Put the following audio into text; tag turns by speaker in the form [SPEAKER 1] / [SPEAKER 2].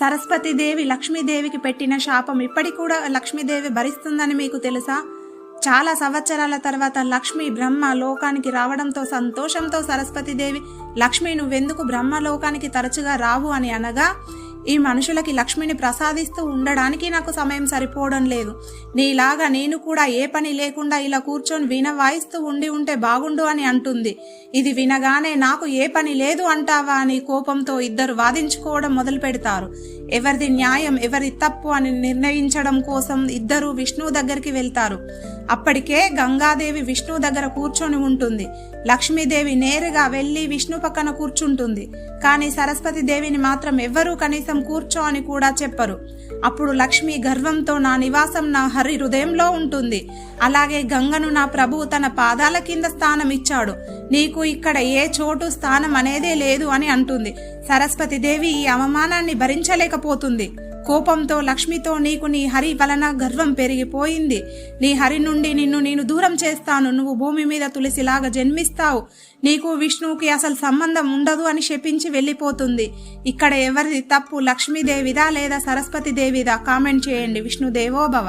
[SPEAKER 1] సరస్వతీదేవి లక్ష్మీదేవికి పెట్టిన శాపం ఇప్పటికి కూడా లక్ష్మీదేవి భరిస్తుందని మీకు తెలుసా? చాలా సంవత్సరాల తర్వాత లక్ష్మి బ్రహ్మ లోకానికి రావడంతో సంతోషంతో సరస్వతీదేవి, లక్ష్మి నువ్వెందుకు బ్రహ్మలోకానికి తరచుగా రావు అని అనగా, ఈ మనుషులకి లక్ష్మిని ప్రసాదిస్తూ ఉండడానికి నాకు సమయం సరిపోవడం లేదు. నీలాగా నేను కూడా ఏ పని లేకుండా ఇలా కూర్చొని వీణ వాయిస్తూ ఉంటే బాగుండు అని అంటుంది. ఇది వినగానే నాకు ఏ పని లేదు అంటావా అని కోపంతో ఇద్దరు వాదించుకోవడం మొదలు పెడతారు. ఎవరిది న్యాయం ఎవరి తప్పు అని నిర్ణయించడం కోసం ఇద్దరు విష్ణువు దగ్గరికి వెళ్తారు. అప్పటికే గంగాదేవి విష్ణువు దగ్గర కూర్చొని ఉంటుంది. లక్ష్మీదేవి నేరుగా వెళ్ళి విష్ణు పక్కన కూర్చుంటుంది. కానీ సరస్వతీదేవిని మాత్రం ఎవ్వరూ కనీసం కూర్చో అని కూడా చెప్పరు. అప్పుడు లక్ష్మి గర్వంతో, నా నివాసం నా హరి హృదయంలో ఉంటుంది, అలాగే గంగను నా ప్రభువు తన పాదాల కింద స్థానం ఇచ్చాడు, నీకు ఇక్కడ ఏ చోటు స్థానం అనేదే లేదు అని అంటుంది. సరస్వతీదేవి ఈ అవమానాన్ని భరించలేకపోతుంది. కోపంతో లక్ష్మితో, నీకు నీ హరి వలన గర్వం పెరిగిపోయింది, నీ హరి నుండి నిన్ను నేను దూరం చేస్తాను, నువ్వు భూమి మీద తులసిలాగా జన్మిస్తావు, నీకు విష్ణువుకి అసలు సంబంధం ఉండదు అని శపించి వెళ్ళిపోతుంది. ఇక్కడ ఎవరిది తప్పు, లక్ష్మీదేవిదా లేదా సరస్వతీదేవిదా? కామెంట్ చేయండి. విష్ణుదేవో భవ.